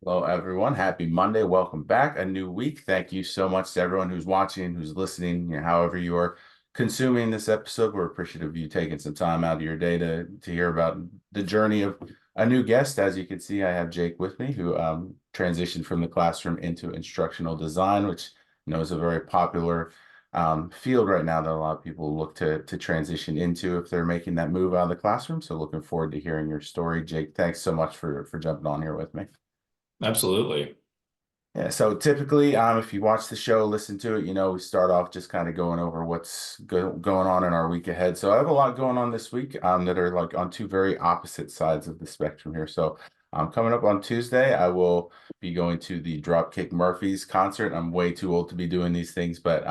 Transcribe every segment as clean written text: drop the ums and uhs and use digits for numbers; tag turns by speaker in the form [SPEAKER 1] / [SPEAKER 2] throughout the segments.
[SPEAKER 1] Hello, everyone. Happy Monday. Welcome back. A new week. Thank you so much to everyone who's watching, who's listening, however you are consuming this episode. We're appreciative of you taking some time out of your day to hear about the journey of a new guest. As you can see, I have Jake with me, who transitioned from the classroom into instructional design, which is a very popular field right now that a lot of people look to transition into if they're making that move out of the classroom. So looking forward to hearing your story, Jake. Thanks so much for jumping on here with me.
[SPEAKER 2] Absolutely.
[SPEAKER 1] Yeah, so typically, if you watch the show, listen to it, we start off just kind of going over what's going on in our week ahead. So I have a lot going on this week that are like on two very opposite sides of the spectrum here. So coming up on Tuesday, I will be going to the Dropkick Murphys concert. I'm way too old to be doing these things, but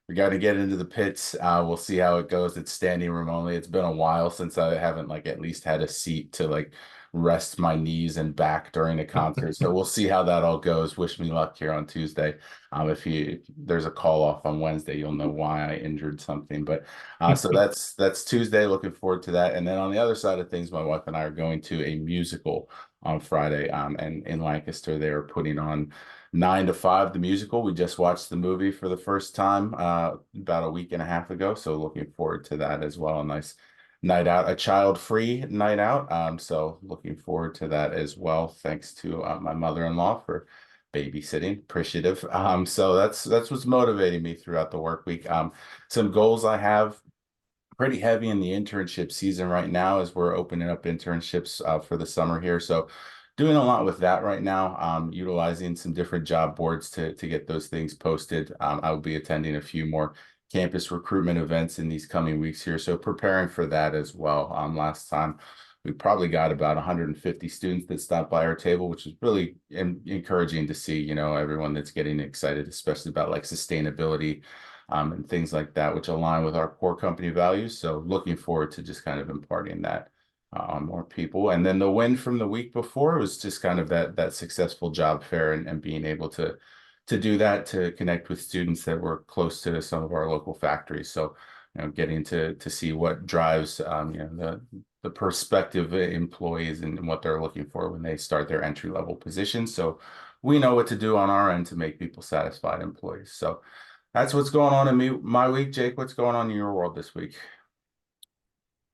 [SPEAKER 1] we got to get into the pits. We'll see how it goes. It's standing room only. It's been a while since I haven't like at least had a seat to like rest my knees and back during a concert. So we'll see how that all goes. Wish me luck here on Tuesday. If there's a call off on Wednesday, you'll know why I injured something. But so that's Tuesday. Looking forward to that. And then on the other side of things, my wife and I are going to a musical on Friday. And in Lancaster, they are putting on 9 to 5, the musical. We just watched the movie for the first time about a week and a half ago. So looking forward to that as well. A nice night out, a child-free night out. So looking forward to that as well. Thanks to my mother-in-law for babysitting. Appreciative. So that's what's motivating me throughout the work week. Some goals I have pretty heavy in the internship season right now as we're opening up internships for the summer here. So doing a lot with that right now, utilizing some different job boards to get those things posted. I will be attending a few more campus recruitment events in these coming weeks here. So preparing for that as well. Last time we probably got about 150 students that stopped by our table, which is really encouraging to see, everyone that's getting excited, especially about like sustainability and things like that, which align with our core company values. So looking forward to just kind of imparting that on more people. And then the win from the week before was just kind of that successful job fair and being able to do that, to connect with students that were close to some of our local factories. So, getting to see what drives, the prospective employees and what they're looking for when they start their entry level positions. So we know what to do on our end to make people satisfied employees. So that's what's going on in my week. Jake, what's going on in your world this week?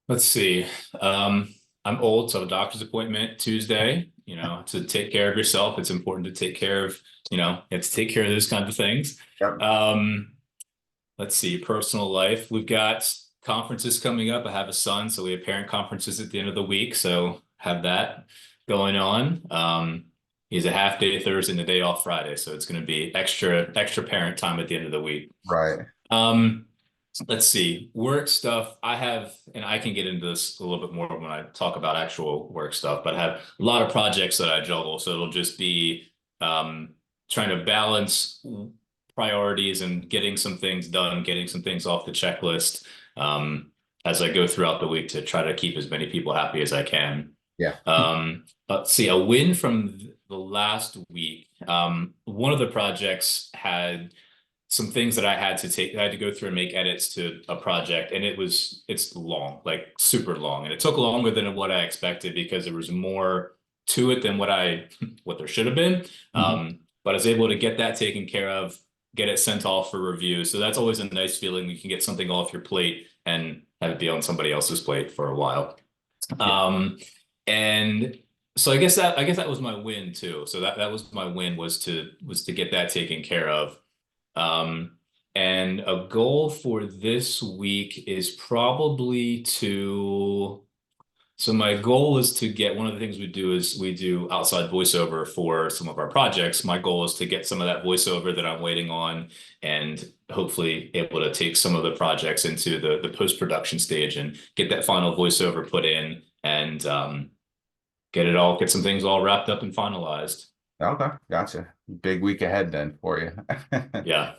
[SPEAKER 2] Let's see. I'm old, so I have a doctor's appointment Tuesday. To take care of yourself, it's important to take care of, you have to take care of those kinds of things.
[SPEAKER 1] Yep.
[SPEAKER 2] Um, let's see, personal life. We've got conferences coming up. I have a son, so we have parent conferences at the end of the week. So have that going on. He's a half day Thursday and a day off Friday, so it's going to be extra parent time at the end of the week.
[SPEAKER 1] Right.
[SPEAKER 2] Um, let's see, work stuff. I have, and I can get into this a little bit more when I talk about actual work stuff, but I have a lot of projects that I juggle. So it'll just be trying to balance priorities and getting some things done, getting some things off the checklist as I go throughout the week to try to keep as many people happy as I can.
[SPEAKER 1] Yeah.
[SPEAKER 2] Let's see, a win from the last week. One of the projects had some things that I had to go through and make edits to a project, and it's long, like super long. And it took longer than what I expected because there was more to it than what there should have been.
[SPEAKER 1] Mhm.
[SPEAKER 2] But I was able to get that taken care of, get it sent off for review. So that's always a nice feeling. You can get something off your plate and have it be on somebody else's plate for a while.
[SPEAKER 1] Yeah.
[SPEAKER 2] And so I guess that was my win too. So that was my win was to get that taken care of. Um, and a goal for this week is probably so my goal is to get, one of the things we do is we do outside voiceover for some of our projects. My goal is to get some of that voiceover that I'm waiting on and hopefully able to take some of the projects into the post-production stage and get that final voiceover put in and get some things all wrapped up and finalized.
[SPEAKER 1] Okay. Gotcha. Big week ahead then for you.
[SPEAKER 2] Yeah.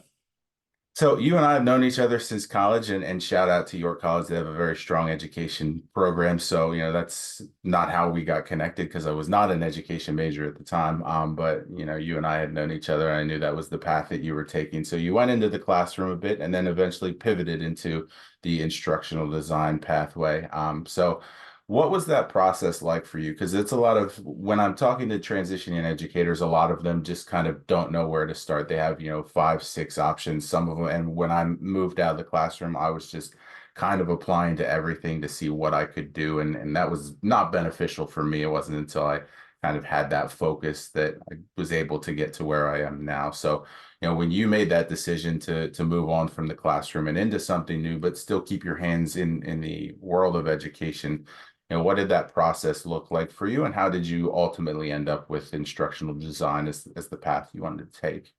[SPEAKER 1] So you and I have known each other since college, and shout out to York College. They have a very strong education program. So, that's not how we got connected because I was not an education major at the time. But you and I had known each other, and I knew that was the path that you were taking. So you went into the classroom a bit and then eventually pivoted into the instructional design pathway. So What was that process like for you? Because it's a lot of when I'm talking to transitioning educators, a lot of them just kind of don't know where to start. They have, five, six options, some of them. And when I moved out of the classroom, I was just kind of applying to everything to see what I could do. And that was not beneficial for me. It wasn't until I kind of had that focus that I was able to get to where I am now. So, when you made that decision to move on from the classroom and into something new, but still keep your hands in the world of education, what did that process look like for you, and how did you ultimately end up with instructional design as the path you wanted to take?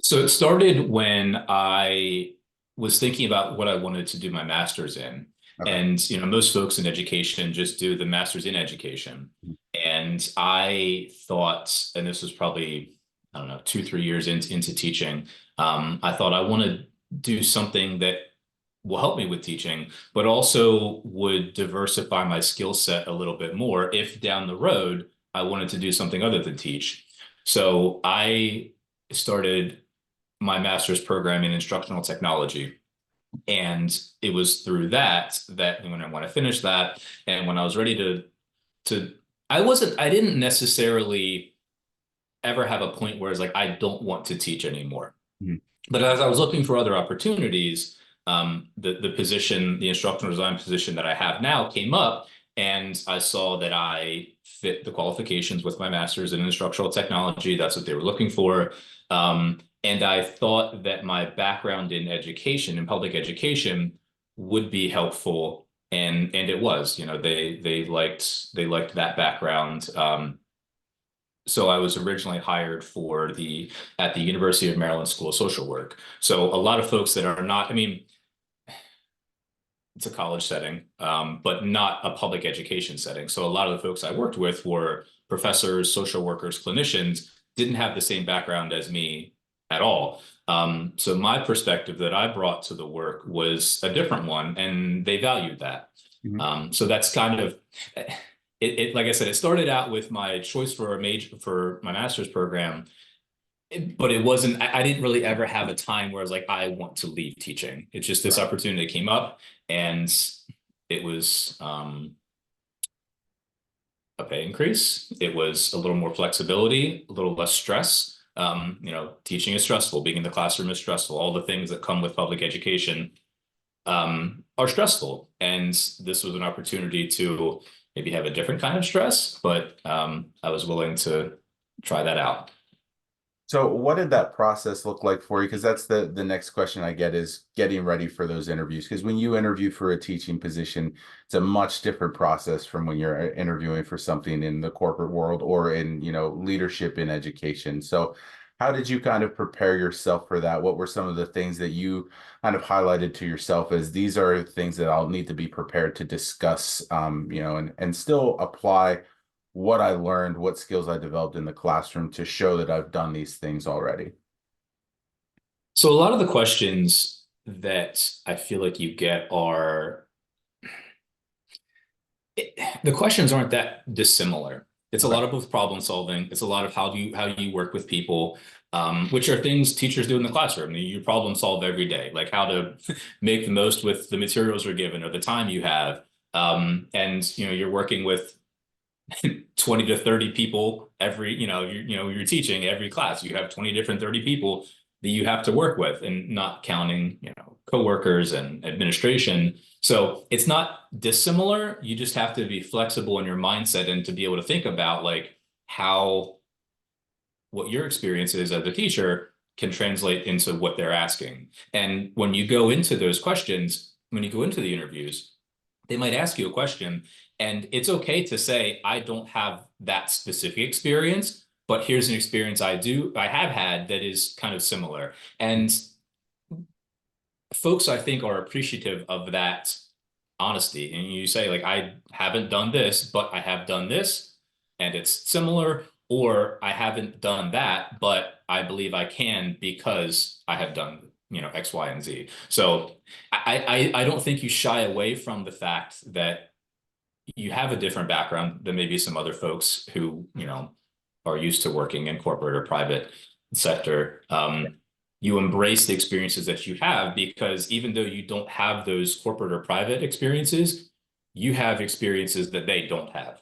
[SPEAKER 2] So it started when I was thinking about what I wanted to do my master's in.
[SPEAKER 1] Okay.
[SPEAKER 2] And, most folks in education just do the master's in education. And I thought, and this was probably, I don't know, 2, 3 years into teaching, I thought I want to do something that will help me with teaching, but also would diversify my skill set a little bit more if down the road I wanted to do something other than teach. So I started my master's program in instructional technology. And it was through that when I finished that and when I was ready to I didn't necessarily ever have a point where it's like I don't want to teach anymore.
[SPEAKER 1] Mhm.
[SPEAKER 2] But as I was looking for other opportunities, the instructional design position that I have now came up, and I saw that I fit the qualifications with my master's in instructional technology. That's what they were looking for. And I thought that my background in education, in public education, would be helpful, and it was. They liked that background. So I was originally hired at the University of Maryland School of Social Work. So a lot of folks that are not, I mean, it's a college setting, but not a public education setting. So a lot of the folks I worked with were professors, social workers, clinicians, didn't have the same background as me at all. So my perspective that I brought to the work was a different one, and they valued that.
[SPEAKER 1] Mhm.
[SPEAKER 2] So that's kind of like I said, it started out with my choice for a major for my master's program, but it wasn't, I didn't really ever have a time where I was like, I want to leave teaching. It's just this
[SPEAKER 1] Right.
[SPEAKER 2] opportunity came up, and it was a pay increase. It was a little more flexibility, a little less stress. Teaching is stressful. Being in the classroom is stressful. All the things that come with public education are stressful. And this was an opportunity to maybe have a different kind of stress, but I was willing to try that out.
[SPEAKER 1] So what did that process look like for you? Because that's the next question I get is getting ready for those interviews. Because when you interview for a teaching position, it's a much different process from when you're interviewing for something in the corporate world or in, leadership in education. So how did you kind of prepare yourself for that? What were some of the things that you kind of highlighted to yourself as these are things that I'll need to be prepared to discuss, and still apply what I learned, what skills I developed in the classroom to show that I've done these things already.
[SPEAKER 2] So a lot of the questions that I feel like you get are the questions aren't that dissimilar. It's a
[SPEAKER 1] Okay.
[SPEAKER 2] lot of both problem solving. It's a lot of how do you work with people, which are things teachers do in the classroom. You problem solve every day, like how to make the most with the materials you're given or the time you have. And you're working with 20 to 30 people you're teaching every class. You have 20 different 30 people that you have to work with, and not counting, coworkers and administration. So it's not dissimilar. You just have to be flexible in your mindset and to be able to think about like how what your experience is as a teacher can translate into what they're asking. And when you go into those questions, when you go into the interviews, they might ask you a question, and it's okay to say, I don't have that specific experience, but here's an experience I have had that is kind of similar. And folks, I think, are appreciative of that honesty. And you say, like, I haven't done this, but I have done this, and it's similar, or I haven't done that, but I believe I can because I have done, X, Y, and Z. So I don't think you shy away from the fact that you have a different background than maybe some other folks who, are used to working in corporate or private sector. You embrace the experiences that you have, because even though you don't have those corporate or private experiences, you have experiences that they don't have.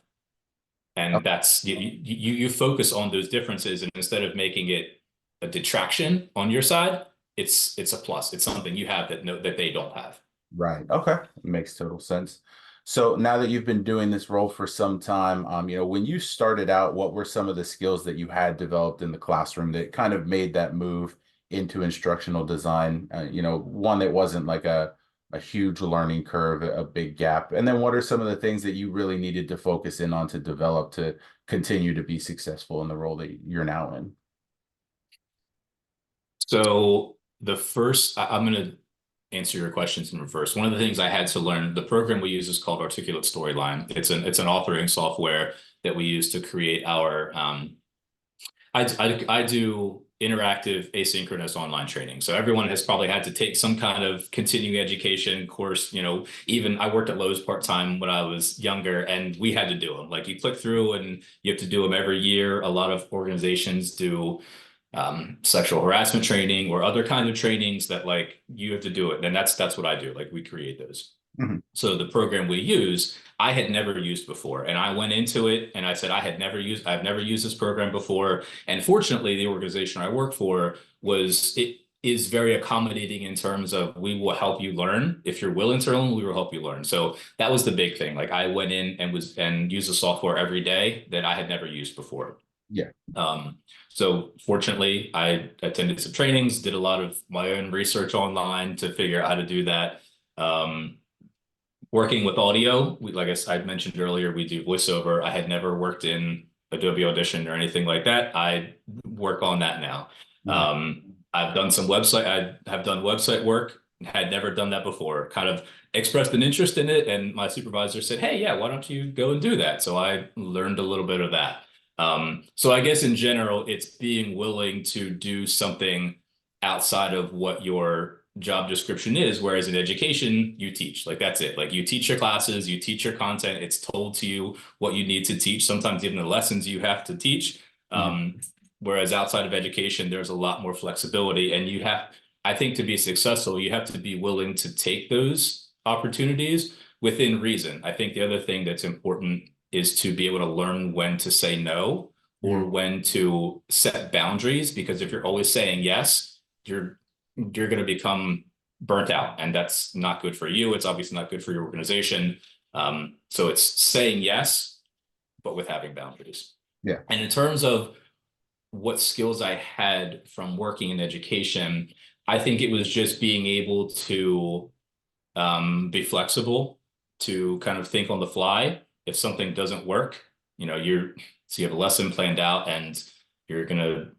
[SPEAKER 2] And that's you focus on those differences, and instead of making it a detraction on your side, it's a plus. It's something you have that no that they don't have.
[SPEAKER 1] Right. Okay. Makes total sense. So now that you've been doing this role for some time, when you started out, what were some of the skills that you had developed in the classroom that kind of made that move into instructional design? One that wasn't like a huge learning curve, a big gap. And then what are some of the things that you really needed to focus in on to develop to continue to be successful in the role that you're now in?
[SPEAKER 2] So I'm going to answer your questions in reverse. One of the things I had to learn, the program we use is called Articulate Storyline. It's an authoring software that we use to create our I do interactive asynchronous online training. So everyone has probably had to take some kind of continuing education course. Even I worked at Lowe's part-time when I was younger, and we had to do them. Like you click through and you have to do them every year. A lot of organizations do sexual harassment training or other kinds of trainings that like you have to do it. And that's what I do. Like we create those.
[SPEAKER 1] Mhm.
[SPEAKER 2] So the program we use, I had never used before. And I went into it and I said, I've never used this program before. And fortunately, the organization I work for it is very accommodating in terms of we will help you learn. If you're willing to learn, we will help you learn. So that was the big thing. Like I went in and used the software every day that I had never used before.
[SPEAKER 1] Yeah.
[SPEAKER 2] So fortunately, I attended some trainings, did a lot of my own research online to figure out how to do that. Um, Working with audio, like I mentioned earlier, we do voiceover. I had never worked in Adobe Audition or anything like that. I work on that now.
[SPEAKER 1] Right.
[SPEAKER 2] I have done website work, had never done that before, kind of expressed an interest in it. And my supervisor said, hey, yeah, why don't you go and do that? So I learned a little bit of that. So I guess in general, it's being willing to do something outside of what your job description is, whereas in education you teach, like that's it, like you teach your classes, you teach your content, it's told to you what you need to teach, sometimes even the lessons you have to teach.
[SPEAKER 1] Mhm.
[SPEAKER 2] Whereas outside of education there's a lot more flexibility, and I think to be successful you have to be willing to take those opportunities within reason. I think the other thing that's important is to be able to learn when to say no or
[SPEAKER 1] Mhm.
[SPEAKER 2] when to set boundaries, because if you're always saying yes, you're going to become burnt out, and that's not good for you. It's obviously not good for your organization. So it's saying yes, but with having boundaries.
[SPEAKER 1] Yeah.
[SPEAKER 2] And in terms of what skills I had from working in education, I think it was just being able to be flexible, to kind of think on the fly. If something doesn't work, so you have a lesson planned out and you're going to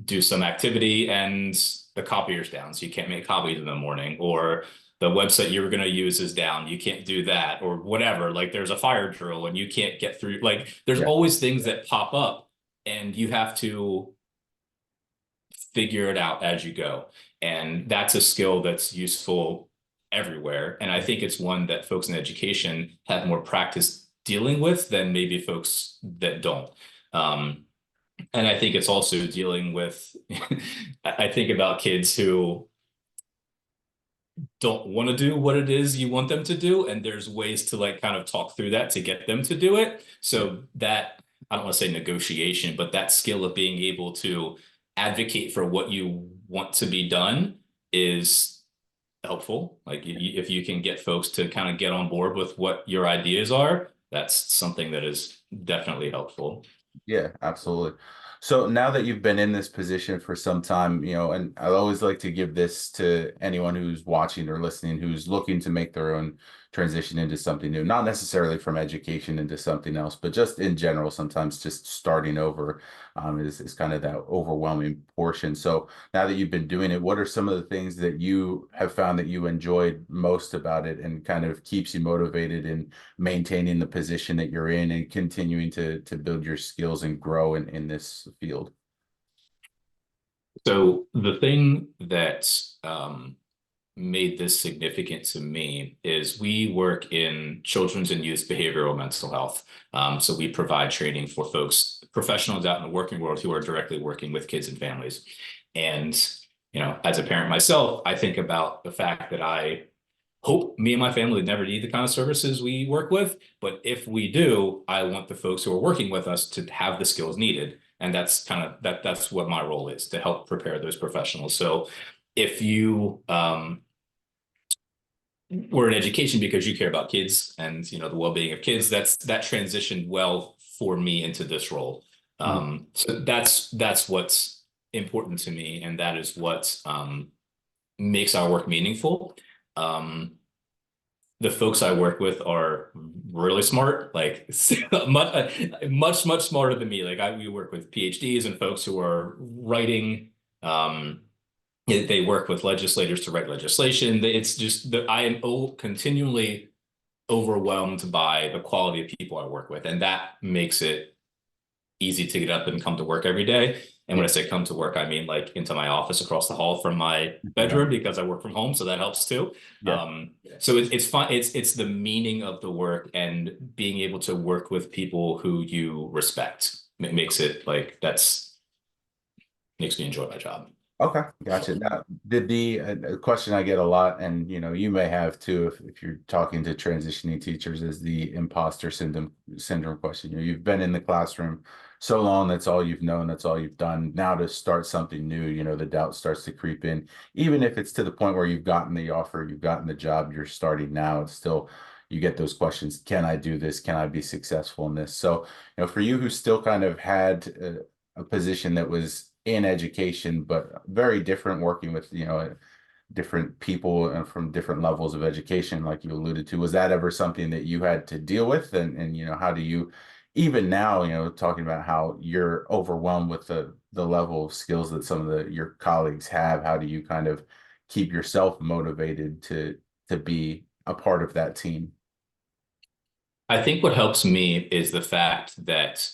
[SPEAKER 2] do some activity and the copier's down, so you can't make copies in the morning, or the website you were going to use is down, you can't do that, or whatever. Like there's a fire drill and you can't get through. Like there's
[SPEAKER 1] Yeah.
[SPEAKER 2] always things that pop up, and you have to figure it out as you go. And that's a skill that's useful everywhere. And I think it's one that folks in education have more practice dealing with than maybe folks that don't. And I think it's also dealing with, I think about kids who don't want to do what it is you want them to do. And there's ways to like kind of talk through that to get them to do it.
[SPEAKER 1] Yeah.
[SPEAKER 2] So that, I don't want to say negotiation, but that skill of being able to advocate for what you want to be done is helpful. Like if you can get folks to kind of get on board with what your ideas are, that's something that is definitely helpful.
[SPEAKER 1] Yeah, absolutely. So now that you've been in this position for some time, and I always like to give this to anyone who's watching or listening who's looking to make their own transition into something new, not necessarily from education into something else, but just in general, sometimes just starting over is kind of that overwhelming portion. So now that you've been doing it, what are some of the things that you have found that you enjoyed most about it and kind of keeps you motivated in maintaining the position that you're in and continuing to build your skills and grow in this field?
[SPEAKER 2] So the thing that made this significant to me is we work in children's and youth behavioral mental health. So we provide training for folks, professionals out in the working world who are directly working with kids and families. And, as a parent myself, I think about the fact that I hope me and my family never need the kind of services we work with. But if we do, I want the folks who are working with us to have the skills needed. And that's kind of that's what my role is, to help prepare those professionals. So if you were in education because you care about kids and the well-being of kids, that transitioned well for me into this role.
[SPEAKER 1] Mhm.
[SPEAKER 2] So that's what's important to me, and that is what makes our work meaningful. Um, the folks I work with are really smart, like much smarter than me. Like we work with PhDs and folks who are writing. They work with legislators to write legislation. It's just that I am continually overwhelmed by the quality of people I work with, and that makes it easy to get up and come to work every day. And when
[SPEAKER 1] Yeah.
[SPEAKER 2] I say come to work, I mean like into my office across the hall from my
[SPEAKER 1] Yeah.
[SPEAKER 2] bedroom because I work from home, so that helps too.
[SPEAKER 1] Yeah.
[SPEAKER 2] So it's fun. It's the meaning of the work and being able to work with people who you respect. It makes it like that's makes me enjoy my job.
[SPEAKER 1] Okay, gotcha. Now, did the a question I get a lot, and you may have too, if you're talking to transitioning teachers, is the imposter syndrome question. You've been in the classroom so long, that's all you've known, that's all you've done. Now to start something new, the doubt starts to creep in. Even if it's to the point where you've gotten the offer, you've gotten the job, you're starting now, it's still you get those questions. Can I do this? Can I be successful in this? So, for you who still kind of had a position that was in education, but very different, working with, different people and from different levels of education, like you alluded to. Was that ever something that you had to deal with? And how do you, even now, talking about how you're overwhelmed with the level of skills that some of your colleagues have, how do you kind of keep yourself motivated to be a part of that team?
[SPEAKER 2] I think what helps me is the fact that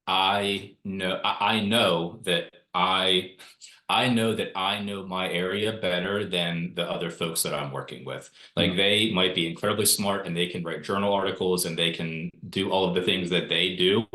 [SPEAKER 2] I know that I know that I know my area better than the other folks that I'm working with. Like
[SPEAKER 1] Mhm.
[SPEAKER 2] they might be incredibly smart and they can write journal articles and they can do all of the things that they do,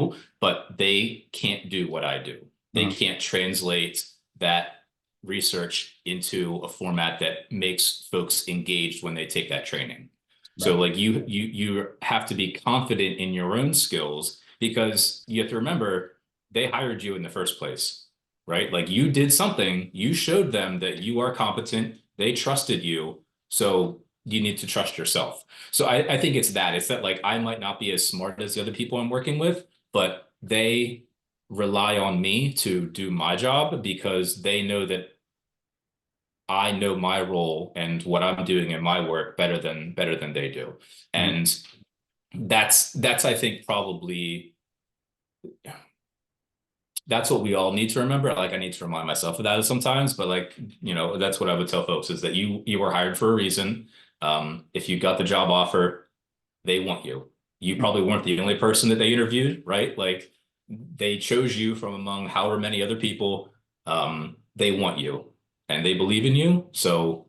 [SPEAKER 2] but they can't do what I do. They
[SPEAKER 1] Mhm.
[SPEAKER 2] can't translate that research into a format that makes folks engaged when they take that training. So
[SPEAKER 1] Right.
[SPEAKER 2] like you have to be confident in your own skills because you have to remember they hired you in the first place, right? Like you did something, you showed them that you are competent, they trusted you, so you need to trust yourself. So I think it's that. It's that like I might not be as smart as the other people I'm working with, but they rely on me to do my job because they know that I know my role and what I'm doing in my work better than they do.
[SPEAKER 1] Mhm.
[SPEAKER 2] And that's I think probably that's what we all need to remember. Like I need to remind myself of that sometimes, but like, that's what I would tell folks is that you were hired for a reason. If you got the job offer, they want you. You probably weren't the only person that they interviewed, right? Like they chose you from among however many other people. They want you and they believe in you. So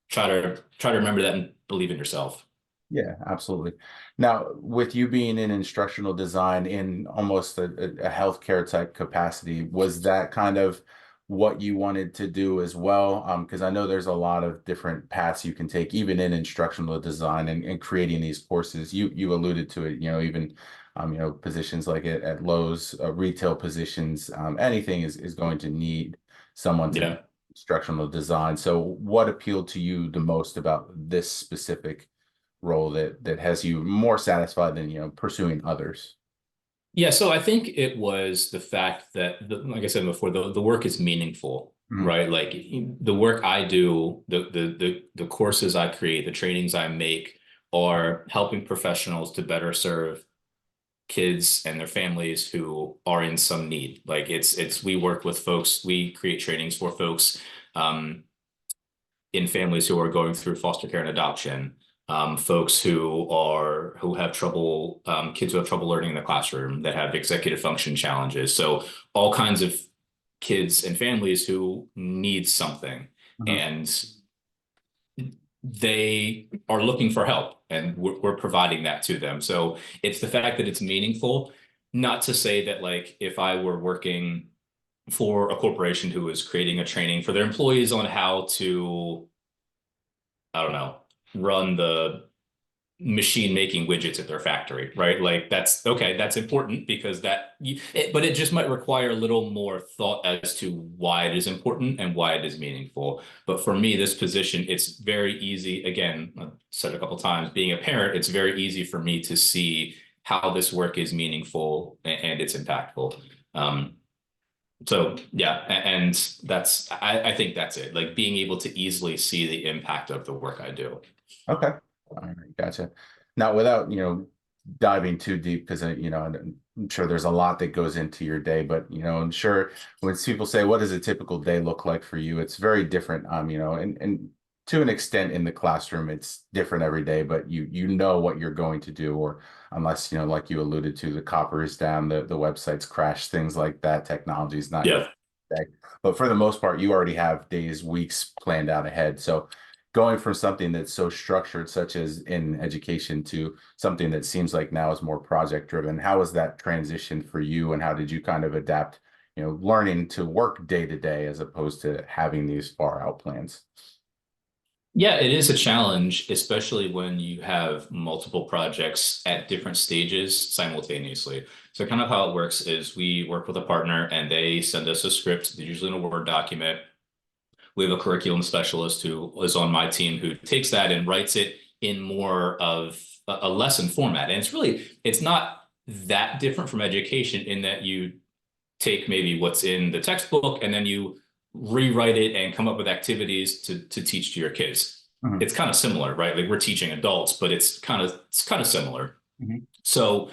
[SPEAKER 2] try to remember that and believe in yourself.
[SPEAKER 1] Yeah, absolutely. Now, with you being in instructional design in almost a healthcare type capacity, was that kind of what you wanted to do as well? Because I know there's a lot of different paths you can take, even in instructional design and creating these courses. You alluded to it, even positions like at Lowe's, retail positions, anything is going to need someone to be
[SPEAKER 2] Yeah.
[SPEAKER 1] instructional design. So, what appealed to you the most about this specific role that has you more satisfied than pursuing others?
[SPEAKER 2] Yeah, so I think it was the fact that, like I said before, the work is meaningful,
[SPEAKER 1] Mhm.
[SPEAKER 2] right? Like the work I do, the courses I create, the trainings I make are helping professionals to better serve kids and their families who are in some need. Like it's we work with folks, we create trainings for folks in families who are going through foster care and adoption, folks who have trouble, kids who have trouble learning in the classroom that have executive function challenges. So all kinds of kids and families who need something,
[SPEAKER 1] Mhm.
[SPEAKER 2] and they are looking for help, and we're providing that to them. So it's the fact that it's meaningful. Not to say that like if I were working for a corporation who is creating a training for their employees on how to I don't know, run the machine making widgets at their factory, right? Like that's okay, that's important because but it just might require a little more thought as to why it is important and why it is meaningful. But for me, this position, it's very easy. Again, I've said a couple times, being a parent, it's very easy for me to see how this work is meaningful and it's impactful. So yeah, and I think that's it. Like being able to easily see the impact of the work I do.
[SPEAKER 1] Okay. All right, gotcha. Now, without, diving too deep, because I'm sure there's a lot that goes into your day, but I'm sure when people say, what does a typical day look like for you? It's very different. And to an extent in the classroom, it's different every day, but you know what you're going to do, or unless, like you alluded to, the copper is down, the websites crash, things like that. Technology is not your
[SPEAKER 2] Yeah.
[SPEAKER 1] day. But for the most part, you already have days, weeks planned out ahead. So going from something that's so structured, such as in education, to something that seems like now is more project driven, how was that transition for you, and how did you kind of adapt, learning to work day to day as opposed to having these far out plans?
[SPEAKER 2] Yeah, it is a challenge, especially when you have multiple projects at different stages simultaneously. So kind of how it works is we work with a partner and they send us a script, usually in a Word document. We have a curriculum specialist who is on my team who takes that and writes it in more of a lesson format. And it's not that different from education in that you take maybe what's in the textbook and then you rewrite it and come up with activities to teach to your kids.
[SPEAKER 1] Mhm.
[SPEAKER 2] It's kind of similar, right? Like we're teaching adults, but it's kind of similar.
[SPEAKER 1] Mhm.
[SPEAKER 2] So,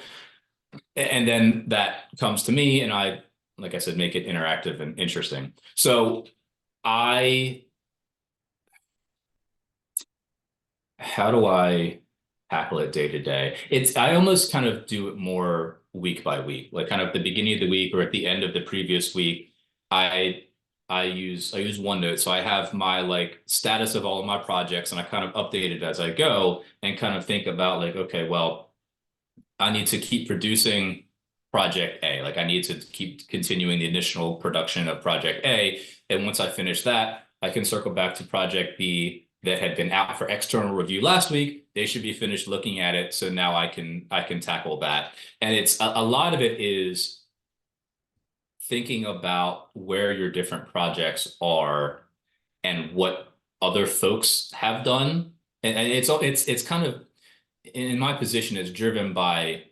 [SPEAKER 2] and then that comes to me and I, like I said, make it interactive and interesting. So I how do I tackle it day to day? I almost kind of do it more week by week, like kind of the beginning of the week or at the end of the previous week. I I use OneNote, so I have my like status of all of my projects, and I kind of update it as I go, and kind of think about like, okay, well, I need to keep producing project A. Like I need to keep continuing the initial production of project A. And once I finish that, I can circle back to project B that had been out for external review last week. They should be finished looking at it. So now I can tackle that. And it's a lot of it is thinking about where your different projects are and what other folks have done. And it's kind of in my position, it's driven by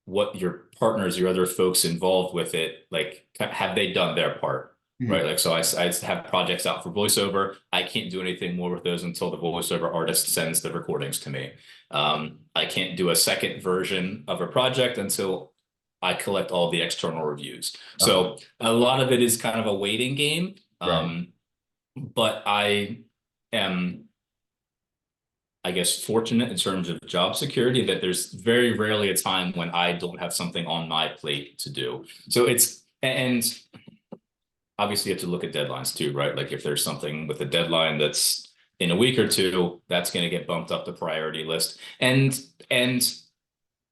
[SPEAKER 2] what your partners, your other folks involved with it, like have they done their part? Right.
[SPEAKER 1] Mhm.
[SPEAKER 2] Like, so I have projects out for voiceover. I can't do anything more with those until the voiceover artist sends the recordings to me. I can't do a second version of a project until I collect all the external reviews.
[SPEAKER 1] Okay.
[SPEAKER 2] So a lot of it is kind of a waiting game.
[SPEAKER 1] Right.
[SPEAKER 2] But I am I guess, fortunate in terms of job security that there's very rarely a time when I don't have something on my plate to do. So and obviously you have to look at deadlines too, right? Like if there's something with a deadline that's in a week or two, that's going to get bumped up the priority list. And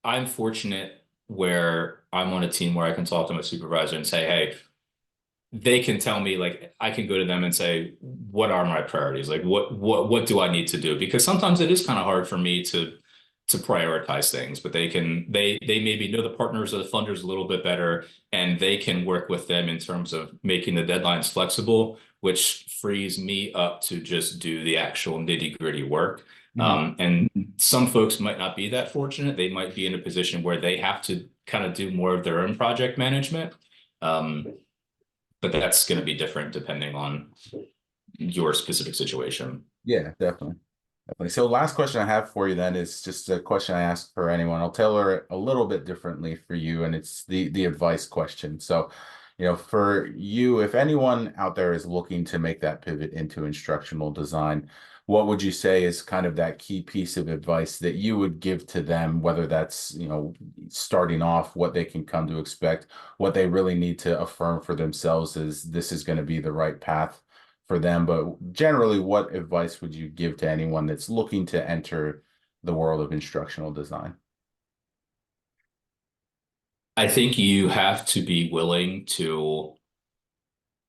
[SPEAKER 2] I'm fortunate where I'm on a team where I can talk to my supervisor and say, hey, they can tell me like I can go to them and say, what are my priorities? Like what do I need to do? Because sometimes it is kind of hard for me to prioritize things, but they maybe know the partners or the funders a little bit better and they can work with them in terms of making the deadlines flexible, which frees me up to just do the actual nitty-gritty work.
[SPEAKER 1] Mhm.
[SPEAKER 2] And some folks might not be that fortunate. They might be in a position where they have to kind of do more of their own project management. Um, but that's going to be different depending on your specific situation.
[SPEAKER 1] Yeah, definitely. Definitely. So last question I have for you then is just a question I ask for anyone. I'll tailor it a little bit differently for you, and it's the advice question. So, for you, if anyone out there is looking to make that pivot into instructional design, what would you say is kind of that key piece of advice that you would give to them, whether that's, starting off, what they can come to expect, what they really need to affirm for themselves is this is going to be the right path for them. But generally, what advice would you give to anyone that's looking to enter the world of instructional design?
[SPEAKER 2] I think you have to be willing to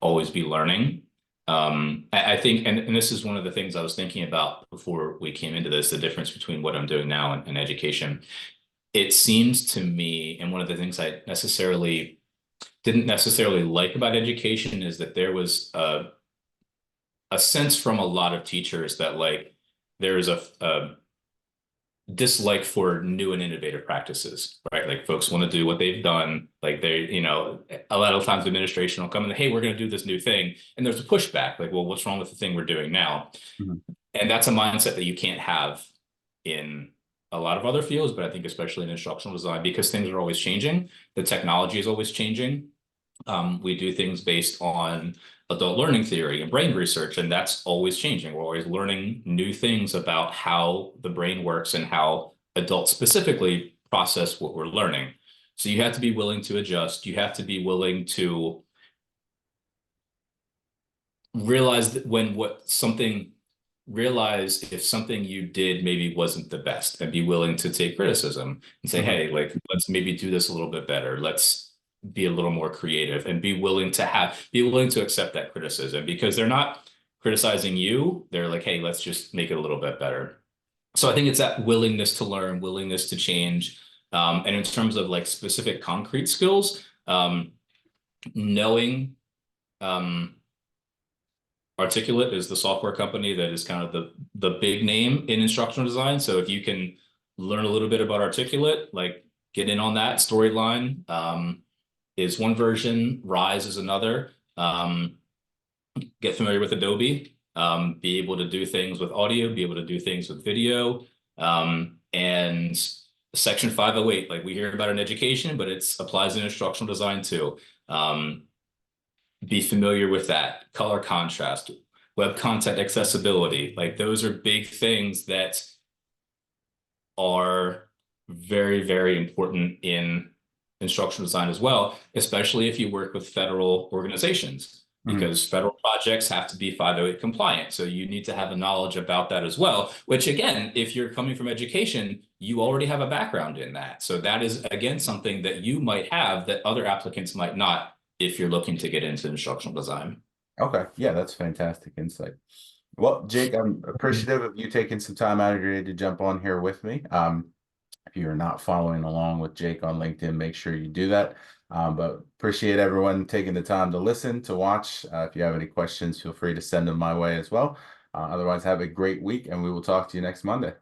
[SPEAKER 2] always be learning. I think, and this is one of the things I was thinking about before we came into this, the difference between what I'm doing now and education. It seems to me, and one of the things I necessarily didn't necessarily like about education is that there was a sense from a lot of teachers that like there's a dislike for new and innovative practices, right? Like folks want to do what they've done. Like they, a lot of times administration will come and, hey, we're going to do this new thing. And there's a pushback, like, well, what's wrong with the thing we're doing now?
[SPEAKER 1] Mhm.
[SPEAKER 2] And that's a mindset that you can't have in a lot of other fields, but I think especially in instructional design, because things are always changing. The technology is always changing. We do things based on adult learning theory and brain research, and that's always changing. We're always learning new things about how the brain works and how adults specifically process what we're learning. So you have to be willing to adjust. You have to be willing to realize that when what something realize if something you did maybe wasn't the best and be willing to take criticism and say,
[SPEAKER 1] Mhm.
[SPEAKER 2] hey, like let's maybe do this a little bit better. Let's be a little more creative and be willing to accept that criticism because they're not criticizing you. They're like, hey, let's just make it a little bit better. So I think it's that willingness to learn, willingness to change. And in terms of like specific concrete skills, knowing um, Articulate is the software company that is kind of the big name in instructional design. So if you can learn a little bit about Articulate, like get in on that storyline, is one version, Rise is another. Get familiar with Adobe, be able to do things with audio, be able to do things with video, and Section 508, like we hear about in education, but it applies in instructional design too. Be familiar with that. Color contrast, web content accessibility. Like those are big things that are very, very important in instructional design as well, especially if you work with federal organizations,
[SPEAKER 1] Mhm.
[SPEAKER 2] because federal projects have to be 508 compliant. So you need to have a knowledge about that as well, which again, if you're coming from education, you already have a background in that. So that is again something that you might have that other applicants might not if you're looking to get into instructional design.
[SPEAKER 1] Okay, yeah, that's fantastic insight. Well, Jake, I'm appreciative of you taking some time out of your day to jump on here with me. If you are not following along with Jake on LinkedIn, make sure you do that. But appreciate everyone taking the time to listen, to watch. If you have any questions, feel free to send them my way as well. Otherwise, have a great week, and we will talk to you next Monday.